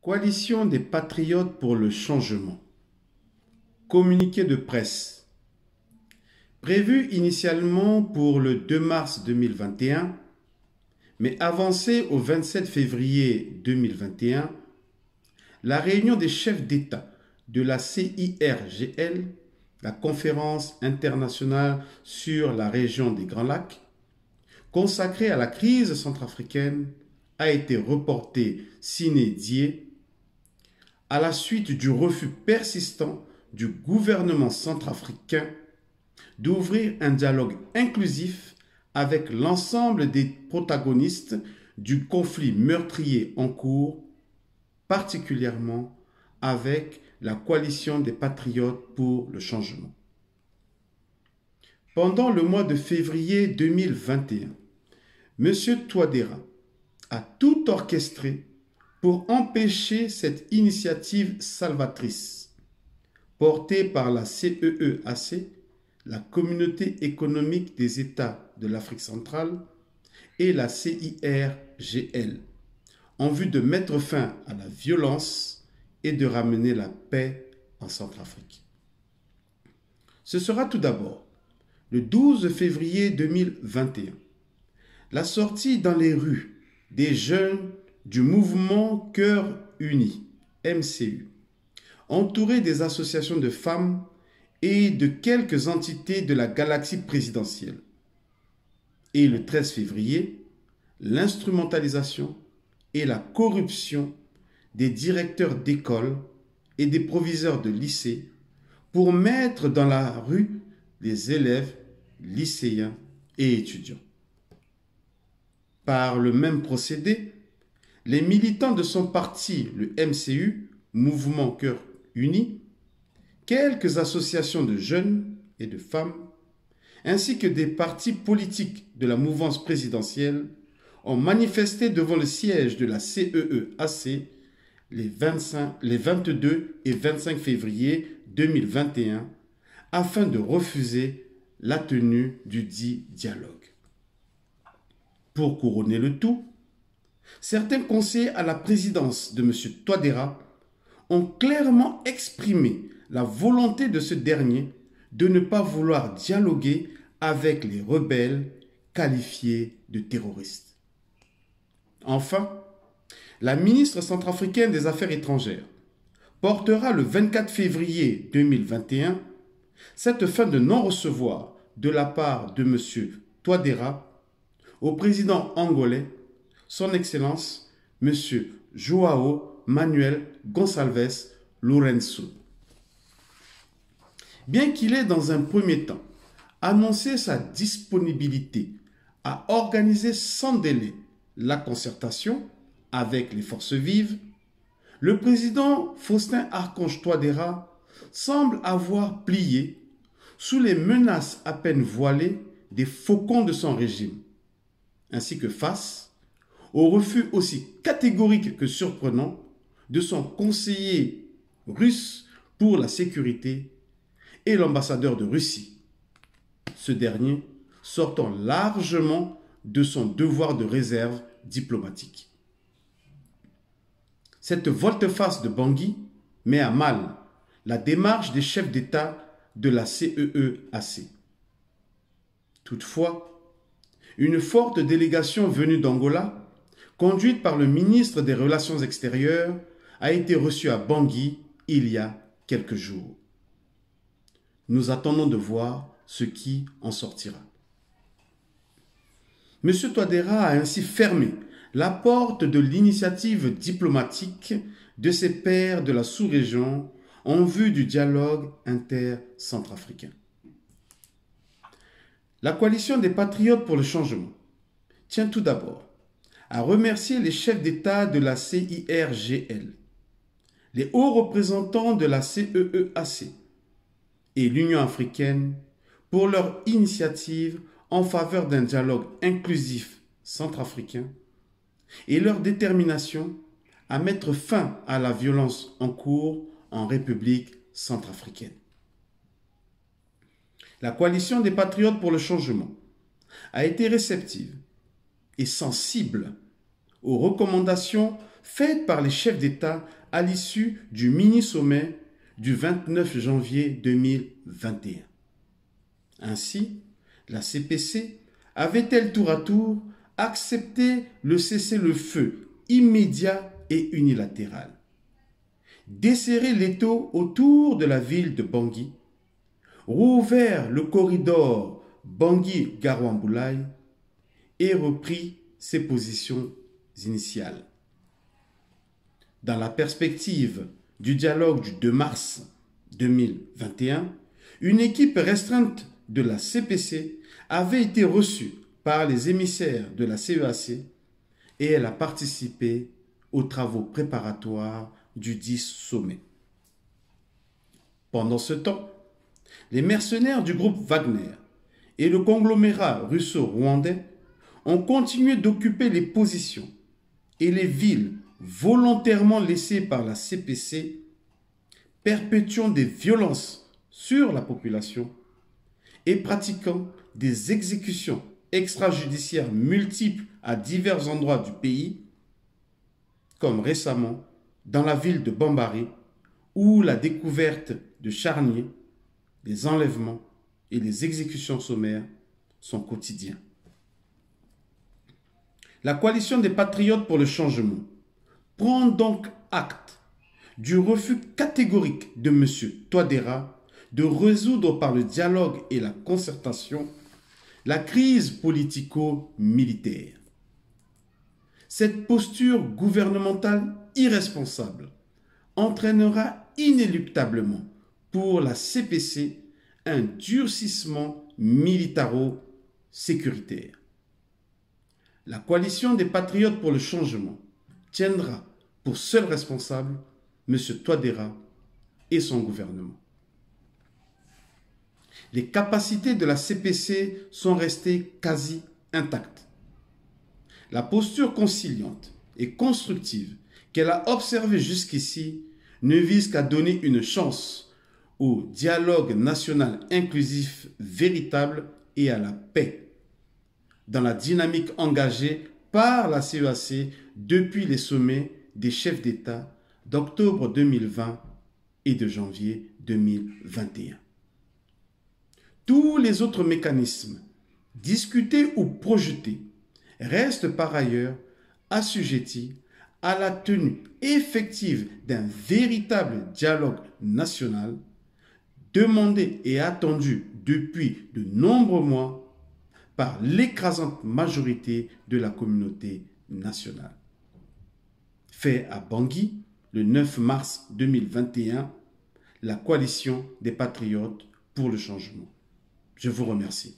Coalition des patriotes pour le changement. Communiqué de presse. Prévu initialement pour le 2 mars 2021, mais avancé au 27 février 2021, la réunion des chefs d'État de la CIRGL, la Conférence internationale sur la région des Grands Lacs, consacrée à la crise centrafricaine, a été reportée sine die à la suite du refus persistant du gouvernement centrafricain d'ouvrir un dialogue inclusif avec l'ensemble des protagonistes du conflit meurtrier en cours, particulièrement avec la coalition des patriotes pour le changement. Pendant le mois de février 2021, M. Touadéra a tout orchestré pour empêcher cette initiative salvatrice, portée par la CEEAC, la Communauté économique des États de l'Afrique centrale, et la CIRGL, en vue de mettre fin à la violence et de ramener la paix en Centrafrique. Ce sera tout d'abord, le 12 février 2021, la sortie dans les rues des jeunes du mouvement Cœur Uni, MCU, entouré des associations de femmes et de quelques entités de la galaxie présidentielle. Et le 13 février, l'instrumentalisation et la corruption des directeurs d'école et des proviseurs de lycées pour mettre dans la rue les élèves, lycéens et étudiants. Par le même procédé, les militants de son parti, le MCU, Mouvement Cœur Uni, quelques associations de jeunes et de femmes, ainsi que des partis politiques de la mouvance présidentielle, ont manifesté devant le siège de la CEEAC les 22 et 25 février 2021 afin de refuser la tenue du dit dialogue. Pour couronner le tout, certains conseillers à la présidence de M. Touadéra ont clairement exprimé la volonté de ce dernier de ne pas vouloir dialoguer avec les rebelles qualifiés de terroristes. Enfin, la ministre centrafricaine des Affaires étrangères portera le 24 février 2021 cette fin de non-recevoir de la part de M. Touadéra au président angolais, son Excellence, M. João Manuel Gonçalves Lourenço. Bien qu'il ait dans un premier temps annoncé sa disponibilité à organiser sans délai la concertation avec les forces vives, le président Faustin-Archange Touadéra semble avoir plié sous les menaces à peine voilées des faucons de son régime, ainsi que face au refus aussi catégorique que surprenant de son conseiller russe pour la sécurité et l'ambassadeur de Russie, ce dernier sortant largement de son devoir de réserve diplomatique. Cette volte-face de Bangui met à mal la démarche des chefs d'État de la CEEAC. Toutefois, une forte délégation venue d'Angola, conduite par le ministre des Relations extérieures, a été reçue à Bangui il y a quelques jours. Nous attendons de voir ce qui en sortira. M. Touadéra a ainsi fermé la porte de l'initiative diplomatique de ses pairs de la sous-région en vue du dialogue inter-centrafricain. La coalition des patriotes pour le changement tient tout d'abord à remercier les chefs d'État de la CIRGL, les hauts représentants de la CEEAC et l'Union africaine pour leur initiative en faveur d'un dialogue inclusif centrafricain et leur détermination à mettre fin à la violence en cours en République centrafricaine. La coalition des patriotes pour le changement a été réceptive et sensible aux recommandations faite par les chefs d'État à l'issue du mini-sommet du 29 janvier 2021. Ainsi, la CPC avait-elle tour à tour accepté le cessez-le-feu immédiat et unilatéral, desserré l'étau autour de la ville de Bangui, rouvert le corridor Bangui-Garwamboulaye et repris ses positions initiales. Dans la perspective du dialogue du 2 mars 2021, une équipe restreinte de la CPC avait été reçue par les émissaires de la CEAC et elle a participé aux travaux préparatoires du 10 sommet. Pendant ce temps, les mercenaires du groupe Wagner et le conglomérat russo-rwandais ont continué d'occuper les positions et les villes volontairement laissées par la CPC, perpétuant des violences sur la population et pratiquant des exécutions extrajudiciaires multiples à divers endroits du pays, comme récemment dans la ville de Bambari, où la découverte de charniers, les enlèvements et les exécutions sommaires sont quotidiens. La coalition des patriotes pour le changement prend donc acte du refus catégorique de M. Touadéra de résoudre par le dialogue et la concertation la crise politico-militaire. Cette posture gouvernementale irresponsable entraînera inéluctablement pour la CPC un durcissement militaro-sécuritaire. La coalition des patriotes pour le changement tiendra pour seul responsable M. Touadéra et son gouvernement. Les capacités de la CPC sont restées quasi intactes. La posture conciliante et constructive qu'elle a observée jusqu'ici ne vise qu'à donner une chance au dialogue national inclusif véritable et à la paix, dans la dynamique engagée par la CEAC depuis les sommets des chefs d'État d'octobre 2020 et de janvier 2021. Tous les autres mécanismes, discutés ou projetés, restent par ailleurs assujettis à la tenue effective d'un véritable dialogue national, demandé et attendu depuis de nombreux mois par l'écrasante majorité de la communauté nationale. Fait à Bangui, le 9 mars 2021, la coalition des patriotes pour le changement. Je vous remercie.